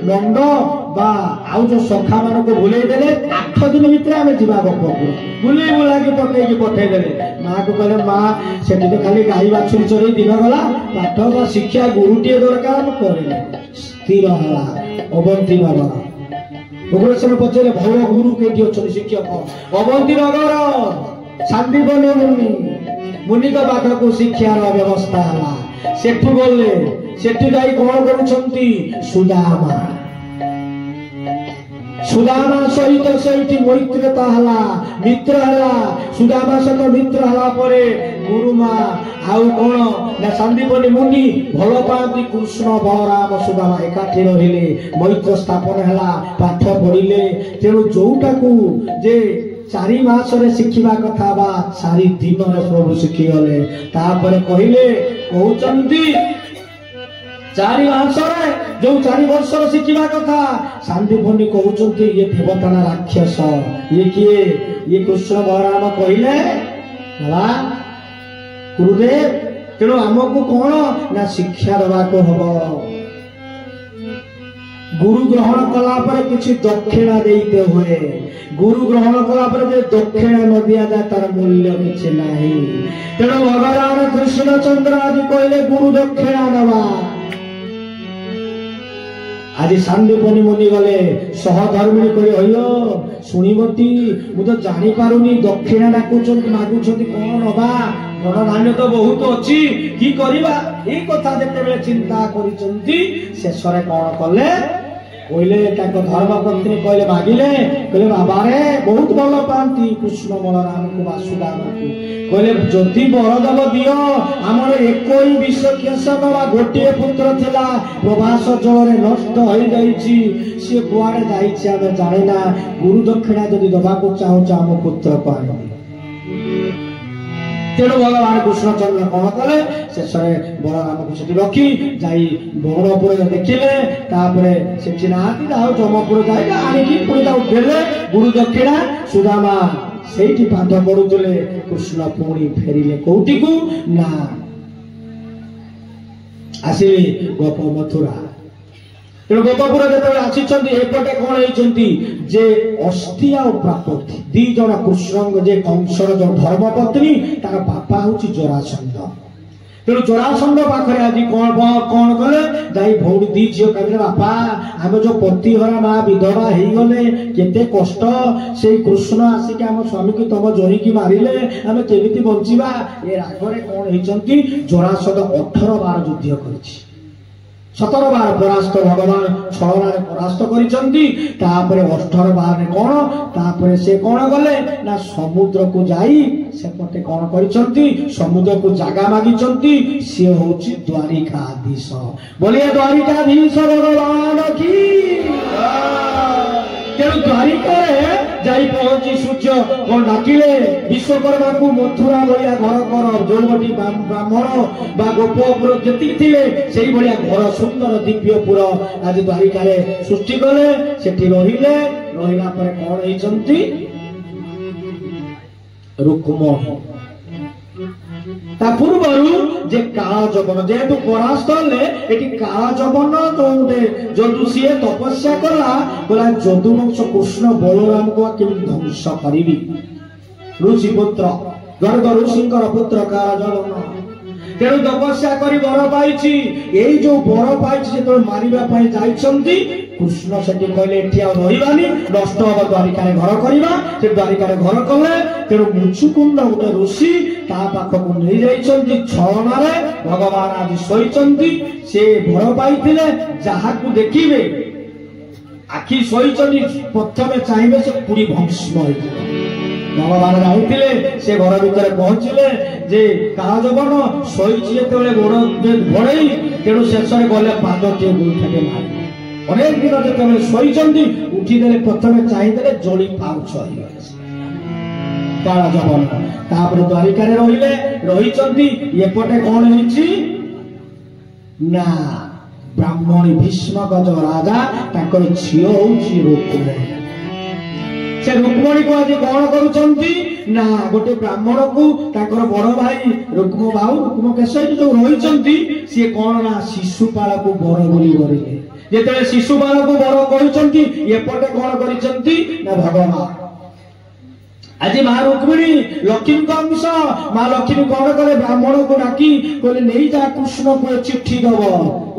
नंद बा आउ जो सखा मान को भूल देले 8 दिन भितर आम जा गोपपुर बुले बुला के पठे देले माँ को कहले माँ से तो खाली गाई बाछुरी चढ़ी दिन गला पाठ बा शिक्षा गुरुटे दरकार स्थिर है अवंती बाबा भुवनेश्वर पचारे भौर गुरु कई अच्छा शिक्षक अवंती नगर शांतिवन मुनि मुनि पाख को शिक्षार व्यवस्था है सेठू गले सेठी जाई कौन करुछंती सुदामा सुदामा सहित सहित मैत्रीता हला मित्र हला सुदामा सहित मित्र हला परे गुरुमा आउ कौन ना शांतिवन मुनि भल पाती कृष्ण बलराम सुदामा एकाठी रहिले मैत्र स्थापन हला पाठ पढ़िले तेणु जोटा को जे 4 मासरे शिखिबा कथा बा 4 दिन प्रभु शिखी गले तापर कहिले कहउचंती 4 मासरे जो 4 वर्षर शिखिबा कथा शांतिवनी कहउचंती ये देवता ना राक्षस ये किए ये कृष्ण बलराम कहिले हला गुरुदेव तेणु आमको कौन ना शिक्षा दवा को हबो गुरु ग्रहण कला पर किछि दक्षिणा देते हुए गुरु ग्रहण कला पर जे दक्षिणा न दिया जाए तार मूल्य किछि नाही तेणु भगवान कृष्ण चंद्र आदि कहले गुरु दक्षिणा दवा आज शांतिवनी मुनि गले सहधर्मिणी कहि अयो सुनिबती मु तो जानि पारुनी दक्षिणा डाकुचंती मागुचंती कोन हबा धन धान्य तो बहुत अच्छी की करिबा ए कथा जते बेले चिंता करिचंती शेषरे कोन कले कहले ताको धर्मपत्नी कहले मागिले कहले बाबा रे बहुत भल पांती कृष्ण बलराम को वासुदेव को कहले जति बरदब दियो हमर एकई विष केशव बा गोटे पुत्र थिला प्रवास जलरे नष्ट होई जाईची से कुआडे जाईची आमे जानिना गुरु दक्षिणा जदि दबा को चाहो हम पुत्र पाए तेणु भगवान कृष्णचंद्र कौन कले शेष बलराम को सेठी रखी जाई भवनपुर देखिले तापरे सेठी नाती जाओ जमपुर जाई आनिकी पुणी ताऊ देले गुरु दक्षिणा सुदामा सेठी पाद पड़ुले कृष्ण पुणी फेरिले कोठी को ना आसिले गोप मथुरा तेणु गोपपुर जो आसीचंती एपटे कौन होती जे अस्थिया और प्रापति 2 जन कृष्ण जे कंसर जो धर्मपत्नी तार बापा हूँ जरासंध तेणु जरासंध पाखे आज कौन कले जाई भौणी 2 झील कहले बापा आम जो पतिहरा माँ विधवा हो गले केते कष्ट से कृष्ण आसिक आम स्वामी की तम जही की मारिले आम केमिति बंचिबा ए रागरे कौन होती जरासंध 18 बार युद्ध करिछि 17 बार परास्त भगवान छलनारे परास्त करिसंती तापरे 18 बार रे कोन तापरे से कोन गले ना समुद्र को जाई सेपटे कोन करिसंती समुद्र को जागा मागिसंती से होची द्वारिकाधीश बोलिए द्वारिकाधीश भगवान की तेणु द्वारिका जाई पहुंची सूर्य कौन डाकिले विश्वकर्मा को मथुरा भलिया घर कर जोगटी ब्राह्मण बा गोपपुर जति थिले सेही भलिया घर सुंदर दिव्यपुर आज द्वारिका सृष्टि कले सेठी रहिले रहिला परे कौन होइचंती रुक्मणी ता पूर्वरु जे काल जवन जेतु परास्त हले एटी काल जवन जोंदे जदु सिए तपस्या कला बोला जदु वंश कृष्ण बलराम को केमि ध्वंस करिवि ऋषि पुत्र गर्ग ऋषिंकर पुत्र काल जवन तेणु तपस्या करी बर पाइछि एई जो बर पाइछि तो मारिबा पई जाइछंती कृष्ण सेठी कहले एठी आ रहिबानी नष्ट होबा द्वारिका रे घर करिबा से द्वारिका रे घर कले तेणु मुचुकुंड गोटे ऋषि ता पाखक नहीं जाइछंती छलनारे भगवान आज सोइछंती से बर पाइथिले जाहाकू देखिबे आखि सोइछंती प्रथमे चाहिबे से पूरी भस्म होइथिले भगवान जाइथिले से घर भीतर पहुंचिले जे काजबन सोइछि एतबेले गोड़ घोड़ेई तेणु शेषरे गले पादटे गुठाटे मारि अनेक दिन जेतबेले सोइछंती उठी देले प्रथमे चाहिदेले जळी पाउछ होइगले काला जबन तापर द्वारिका रे रहिले रहिचंती एपटे कोन होइछि ना ब्राह्मणी भीष्म गज राजा ताकर झियो होउछि रुक्मिणी से रुक्मिणी को आज कौन करुचंती ना गोटे ब्राह्मण को ताकर बड़ भाई रुक्म बाहु रुक्म केशरी जो रहिचंती से कौन ना शिशुपाल को बर बोली गरिले ଯେତେବେଳେ ଶିଶୁ ବାଳକୁ ବର କରୁଛନ୍ତି ଏପଟେ କଣ କରିଛନ୍ତି ନା ଭଗବାନ। ଆଜି ମା ରୁକ୍ମିଣୀ ଲକ୍ଷ୍ମୀଙ୍କ ଅଂଶ, ମା ଲକ୍ଷ୍ମୀ କଣ କଲେ ବ୍ରାହ୍ମଣକୁ ଡାକି କହିଲେ ନେଇଯା କୃଷ୍ଣକୁ ଚିଠି ଦବ।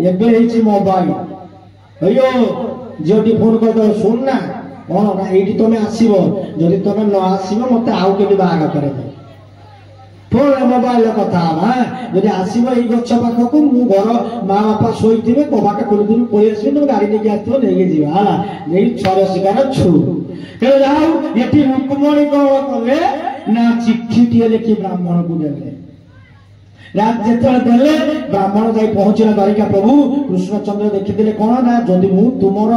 ଏବେ ହେଇଛି ମୋବାଇଲ, ଅಯ್ୟୋ ଝିଅଟି ଫୋନ କରିଦେବ ଶୁଣ ନା କଣ ନା ଏଇଠି ତମେ ଆସିବ, ଯଦି ତମେ ନ ଆସିବ ମତେ ଆଉ କେବେ ବାହାଘର କରିଦେବ। ଫୋନ ମୋବାଇଲ କଥା ହବା, ଯଦି ଆସିବ ଏଇ ଗଛ ପାଖକୁ ମୁଁ ଘର ମା ବାପା ଶୋଇଥିବେ କବାଟ ଖୋଲିଥିବି ପଳେଇ ଆସିବି, ତମେ ଗାଡି ନେଇକି ଆସିଥିବ ନେଇକି ଯିବା ହେଲା, ନେଇ ଛର ଶିକାର ଛୁ। ତେଣୁ ଯାଉ ଏଠି ରୁକ୍ମଣୀ କଣ କଲେ ନା ଚିଠିଟିଏ ଲେଖି ବ୍ରାହ୍ମଣକୁ ଦେଲେ। ଯେତେବେଳେ ଦେଲେ ବ୍ରାହ୍ମଣ ଯାଇ ପହଞ୍ଚିଲା ଦ୍ୱାରିକା। ପ୍ରଭୁ କୃଷ୍ଣଚନ୍ଦ୍ର ଦେଖିଥିଲେ କଣ ନା ଯଦି ମୁଁ ତୁମର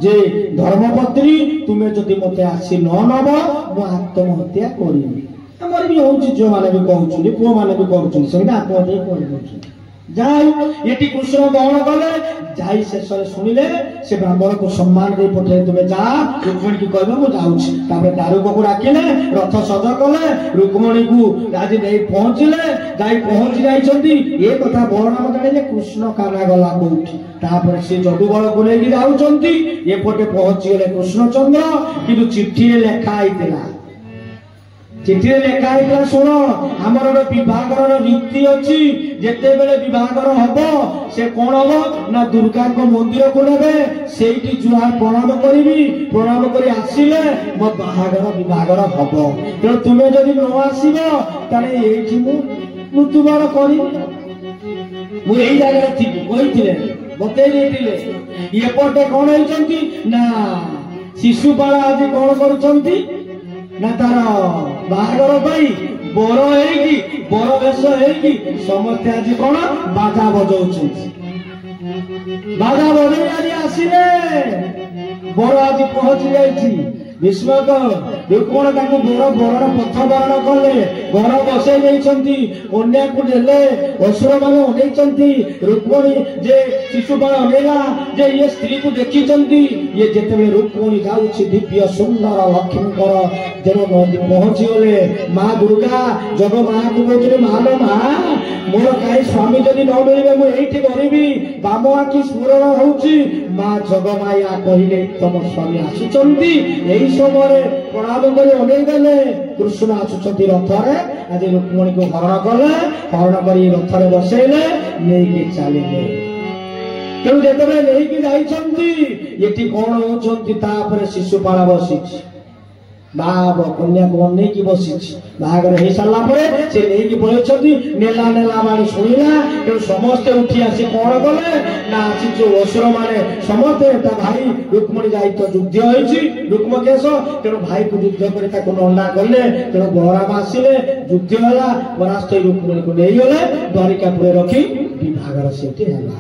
ଯେ ଧର୍ମପତ୍ନୀ ତୁମେ ଯଦି ମତେ ଆସି ନ ନବ ମୁଁ ଆତ୍ମହତ୍ୟା କରିବି। ଆମର ବି ହଉଛି, ଝିଅମାନେ ବି କହୁଛନ୍ତି ପୁଅମାନେ ବି କରୁଛନ୍ତି, ସେମିତି ଆତ୍ମହତ୍ୟା କରିଦଉଛନ୍ତି। ଯାଇ ଏଠି କୃଷ୍ଣ କଣ କଲେ ଯାଇ ଶେଷରେ ଶୁଣିଲେ ସେ ବ୍ରାହ୍ମଣକୁ ସମ୍ମାନ ଦେଇ ପଠେଇଲେ ତୁମେ ଯା ରୁକ୍ମିଣୀକୁ କହିବ ମୁଁ ଯାଉଛି। ତାପରେ ଦାରୁକକୁ ଡାକିଲେ, ରଥ ସଜ କଲେ, ରୁକ୍ମିଣୀକୁ ଆଜି ନେଇ ପହଞ୍ଚିଲେ। ଯାଇ ପହଞ୍ଚି ଯାଇଛନ୍ତି ଏ କଥା ବର୍ଣ୍ଣନା ଜାଣିଲେ କୃଷ୍ଣ କାନା ଗଲା କୋଉଠି। ତାପରେ ସେ ଯଦୁବଳକୁ ନେଇକି ଯାଉଛନ୍ତି, ଏପଟେ ପହଞ୍ଚିଗଲେ କୃଷ୍ଣଚନ୍ଦ୍ର। କିନ୍ତୁ ଚିଠିରେ ଲେଖା ହେଇଥିଲା, ଚିଠିରେ ଲେଖା ହେଇଥିଲା ଶୁଣ ଆମର ଗୋଟେ ବିଭାଘରର ରୀତି ଅଛି, ଯେତେବେଳେ ବିଭାଘର ହବ ସେ କଣ ହବ ନା ଦୁର୍ଗାଙ୍କ ମନ୍ଦିରକୁ ନେବେ, ସେଇଠି ଜୁହାର ପ୍ରଣାମ କରିବି, ପ୍ରଣାମ କରି ଆସିଲେ ମୋ ବାହାଘର ବିଭାଘର ହବ। ତେଣୁ ତୁମେ ଯଦି ନ ଆସିବ ତାହେଲେ ଏଇଠି ମୁଁ ମୃତ୍ୟୁବରଣ କରିବି, ମୁଁ ଏଇ ଜାଗାରେ ଥିବି କହିଥିଲେ ବତେଇ ଦେଇଥିଲେ। ଏପଟେ କଣ ହେଇଛନ୍ତି ନା ଶିଶୁପାଳ ଆଜି କଣ କରୁଛନ୍ତି ନା ତାର ବାହାଘର ପାଇଁ ବର ହେଇକି ବର ବେଶ ହେଇକି ସମସ୍ତେ ଆଜି କଣ ବାଜା ବଜଉଛନ୍ତି। ବାଜା ବଜେଇ ଆଜି ଆସିଲେ, ବର ଆଜି ପହଞ୍ଚି ଯାଇଛି। ଭୀଷ୍ମକ ରୁକ୍ମଣୀ ତାଙ୍କୁ ବରର ପଥ ବରଣ କଲେ, ଘର ବସେଇ ଦେଇଛନ୍ତି, କନ୍ୟାକୁ ନେଲେ। ଅସୁରମାନେ ଅନେଇଛନ୍ତି, ରୁକ୍ମଣୀ ଯେ ଶିଶୁପାଳ ଅନେଇଲା ଯେ ଇଏ ସ୍ତ୍ରୀକୁ ଦେଖିଛନ୍ତି। ଇଏ ଯେତେବେଳେ ରୁକ୍ମଣୀ ଯାଉଛି ଦିବ୍ୟ ସୁନ୍ଦର ଲକ୍ଷ୍ମୀଙ୍କର ଯେନ ପହଞ୍ଚିଗଲେ ମା ଦୁର୍ଗା ଜଗ ମାକୁ କହୁଛନ୍ତି ମାଲୋ ମା ମୋର କାହିଁ ସ୍ୱାମୀ ଯଦି ନ ମିଳିବେ ମୁଁ ଏଇଠି କରିବି। ବାମ ଆଖି ସ୍ମରଣ ହଉଛି, ମା ଜଗମାୟା କହିଲେ ତମ ସ୍ୱାମୀ ଆସୁଛନ୍ତି। ଏଇ ସମୟରେ ପ୍ରଣାମ କରି ଅନେଇ ଦେଲେ, କୃଷ୍ଣ ଆସୁଛନ୍ତି ରଥରେ। ଆଜି ରୁକ୍ମଣୀକୁ ହରଣ କଲେ, ହରଣ କରି ରଥରେ ବସେଇଲେ, ନେଇକି ଚାଲିଲେ। ତେଣୁ ଯେତେବେଳେ ନେଇକି ଯାଇଛନ୍ତି ଏଠି କଣ ହଉଛନ୍ତି, ତାପରେ ଶିଶୁପାଳ ବସିଛି, ବାପ କନ୍ୟାକୁ ଅନେଇକି ବସିଛି। ବାହାଘର ହେଇ ସାରିଲା ପରେ ସେ ନେଇକି ପଳେଇଛନ୍ତି, ନେଲା ନେଲା ମାନେ ଶୁଣିଲା। ତେଣୁ ସମସ୍ତେ ଉଠି ଆସି କଣ କଲେ ନା ଆସି ଯୋଉ ଅସୁର ମାନେ ସମସ୍ତେ ତା ଭାଇ ରୁକ୍ମଣୀ ଯାଇତ ଯୁଦ୍ଧ ହେଇଛି ରୁକ୍ମକେଶ, ତେଣୁ ଭାଇକୁ ଯୁଦ୍ଧ କରି ତାକୁ ନଣ୍ଡା କଲେ। ତେଣୁ ବଳରାମ ଆସିଲେ, ଯୁଦ୍ଧ ହେଲା, ପରାସ୍ତ ରୁକ୍ମଣୀକୁ ନେଇଗଲେ, ଦ୍ୱାରିକାପୁରରେ ରଖି ବିଭାଘର ସେଠି ହେଲା।